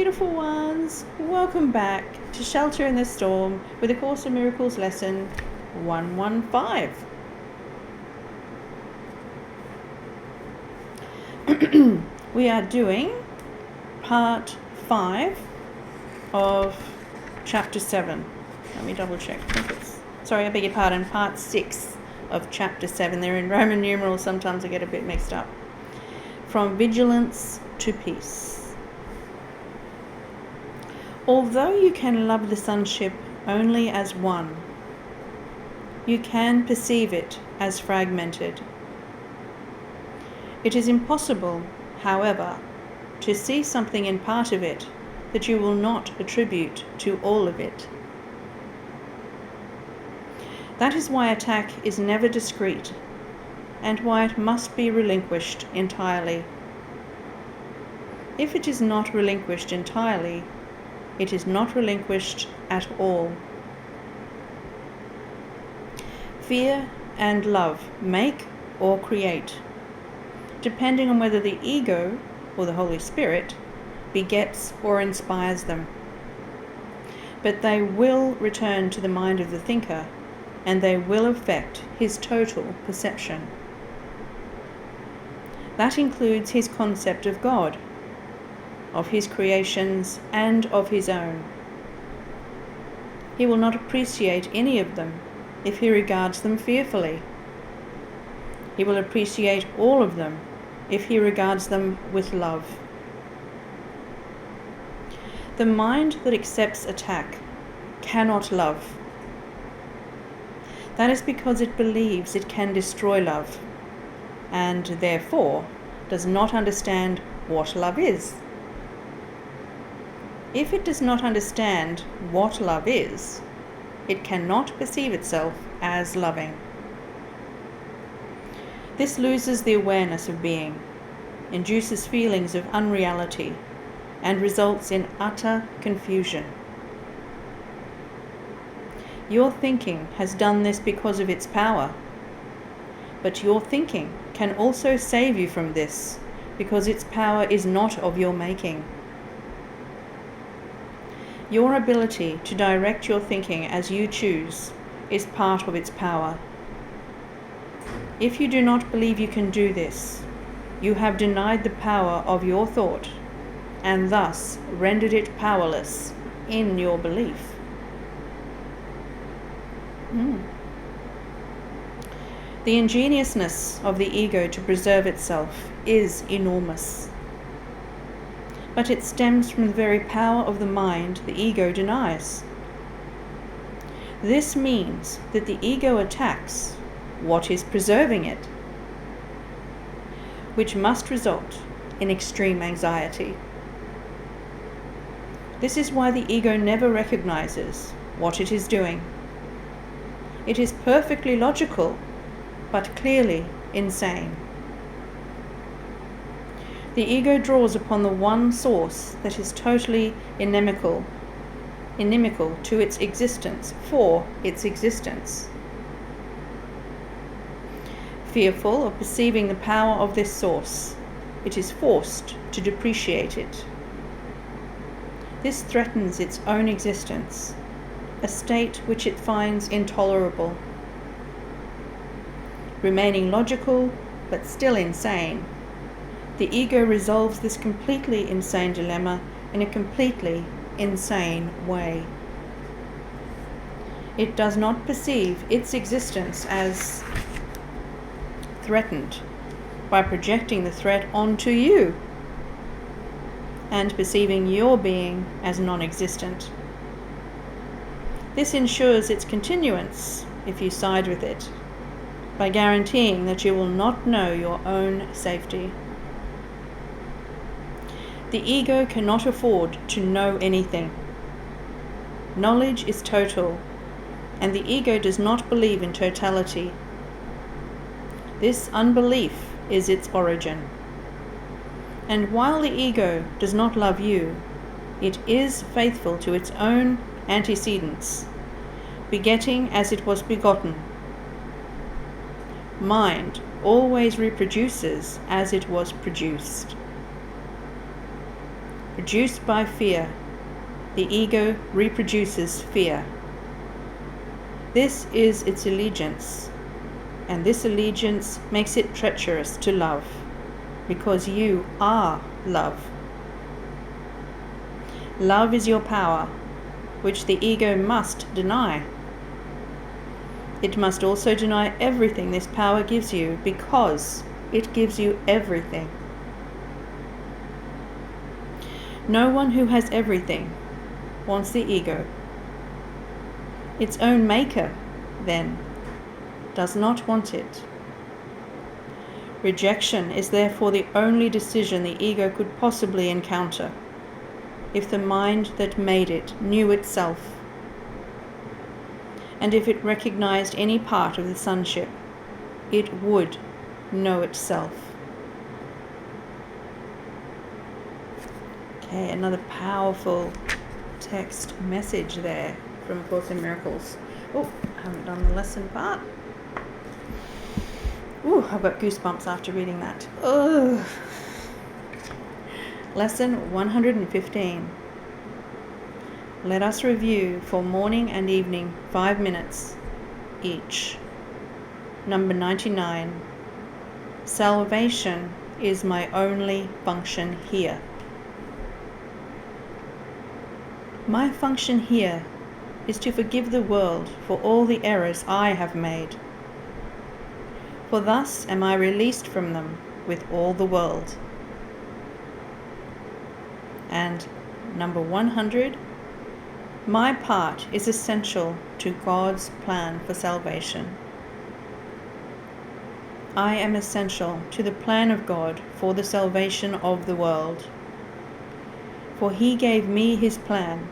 beautiful ones, welcome back to Shelter in the Storm with A Course in Miracles lesson 115. We are doing part 5 of chapter 7. Let me double check. I beg your pardon, part 6 of chapter 7. They're in Roman numerals, sometimes I get a bit mixed up. From vigilance to peace. Although you can love the sonship only as one, you can perceive it as fragmented. It is impossible, however, to see something in part of it that you will not attribute to all of it. That is why attack is never discrete, and why it must be relinquished entirely. If it is not relinquished entirely, it is not relinquished at all. Fear and love make or create, depending on whether the ego or the Holy Spirit begets or inspires them. But they will return to the mind of the thinker, and they will affect his total perception. That includes his concept of God, of his creations, and of his own. He will not appreciate any of them if he regards them fearfully. He will appreciate all of them if he regards them with love. The mind that accepts attack cannot love. That is because it believes it can destroy love, and therefore does not understand what love is. If it does not understand what love is, it cannot perceive itself as loving. This loses the awareness of being, induces feelings of unreality, and results in utter confusion. Your thinking has done this because of its power, but your thinking can also save you from this because its power is not of your making. Your ability to direct your thinking as you choose is part of its power. If you do not believe you can do this, you have denied the power of your thought and thus rendered it powerless in your belief. The ingeniousness of the ego to preserve itself is enormous. But it stems from the very power of the mind the ego denies. This means that the ego attacks what is preserving it, which must result in extreme anxiety. This is why the ego never recognizes what it is doing. It is perfectly logical, but clearly insane. The ego draws upon the one source that is totally inimical to its existence, for its existence. Fearful of perceiving the power of this source, it is forced to depreciate it. This threatens its own existence, a state which it finds intolerable. Remaining logical, but still insane, the ego resolves this completely insane dilemma in a completely insane way. It does not perceive its existence as threatened by projecting the threat onto you and perceiving your being as non-existent. This ensures its continuance if you side with it, by guaranteeing that you will not know your own safety. The ego cannot afford to know anything. Knowledge is total, and the ego does not believe in totality. This unbelief is its origin. And while the ego does not love you, it is faithful to its own antecedents, begetting as it was begotten. Mind always reproduces as it was produced. produced by fear. The ego reproduces fear. This is its allegiance, and this allegiance makes it treacherous to love, because you are love. Love is your power, which the ego must deny. It must also deny everything this power gives you, because it gives you everything. No one who has everything wants the ego. Its own maker, then, does not want it. Rejection is therefore the only decision the ego could possibly encounter, if the mind that made it knew itself, and if it recognized any part of the sonship, it would know itself. Okay, another powerful text message there from A Course in Miracles. Oh, I haven't done the lesson part. Ooh, I've got goosebumps after reading that. Ugh. Lesson 115. Let us review for morning and evening 5 minutes each. Number 99. Salvation is my only function here. My function here is to forgive the world for all the errors I have made. For thus am I released from them with all the world. And number 100, my part is essential to God's plan for salvation. I am essential to the plan of God for the salvation of the world. For He gave me His plan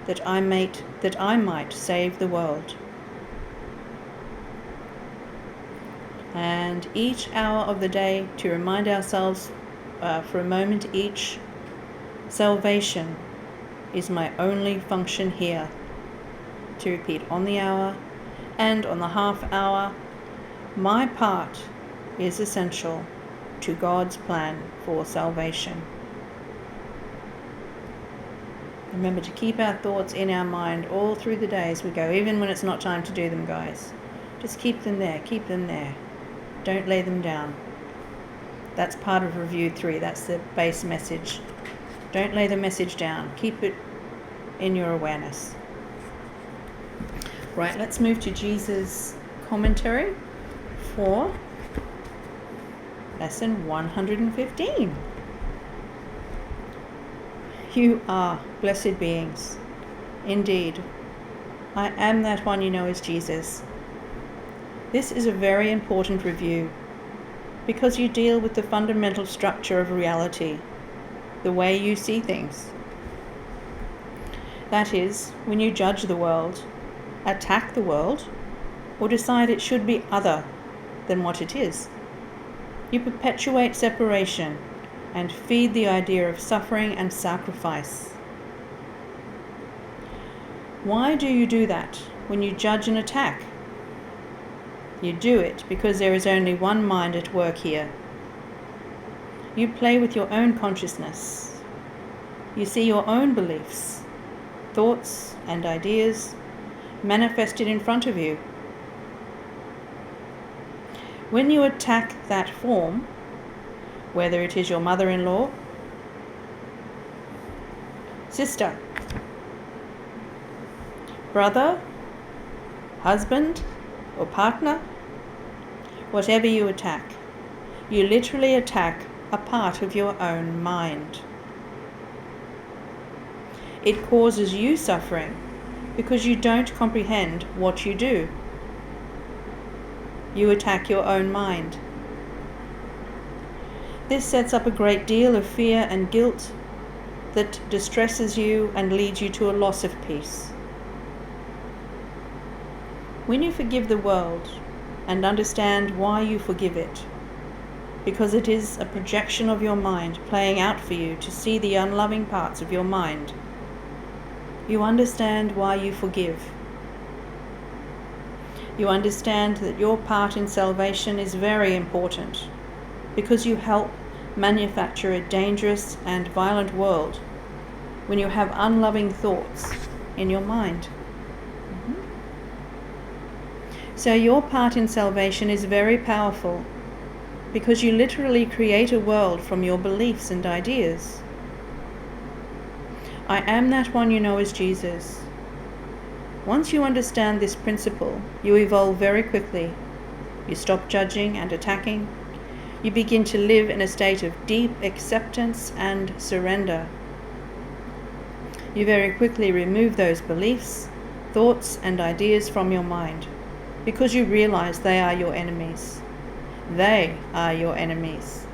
that I might save the world. And each hour of the day to remind ourselves for a moment each, salvation is my only function here. To repeat on the hour and on the half hour, my part is essential to God's plan for salvation. Remember to keep our thoughts in our mind all through the day as we go, even when it's not time to do them, guys. Just keep them there, keep them there. Don't lay them down. That's part of Review 3, that's the base message. Don't lay the message down, keep it in your awareness. Right, let's move to Jesus' commentary for lesson 115. You are blessed beings. Indeed, I am that one you know as Jesus. This is a very important review because you deal with the fundamental structure of reality, the way you see things. That is, when you judge the world, attack the world, or decide it should be other than what it is, you perpetuate separation and feed the idea of suffering and sacrifice. Why do you do that when you judge and attack? You do it because there is only one mind at work here. You play with your own consciousness. You see your own beliefs, thoughts, and ideas manifested in front of you. When you attack that form, whether it is your mother-in-law, sister, brother, husband, or partner, whatever you attack, you literally attack a part of your own mind. It causes you suffering because you don't comprehend what you do. You attack your own mind. This sets up a great deal of fear and guilt that distresses you and leads you to a loss of peace. When you forgive the world and understand why you forgive it, because it is a projection of your mind playing out for you to see the unloving parts of your mind, you understand why you forgive. You understand that your part in salvation is very important because you help manufacture a dangerous and violent world when you have unloving thoughts in your mind. So your part in salvation is very powerful, because you literally create a world from your beliefs and ideas. I am that one you know as Jesus. Once you understand this principle, you evolve very quickly. You stop judging and attacking. You begin to live in a state of deep acceptance and surrender. You very quickly remove those beliefs, thoughts, and ideas from your mind, because you realize they are your enemies. They are your enemies.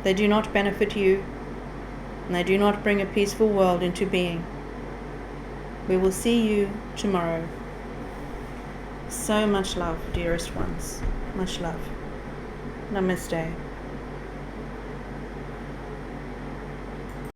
They do not benefit you, and they do not bring a peaceful world into being. We will see you tomorrow. So much love, dearest ones. Much love. Namaste.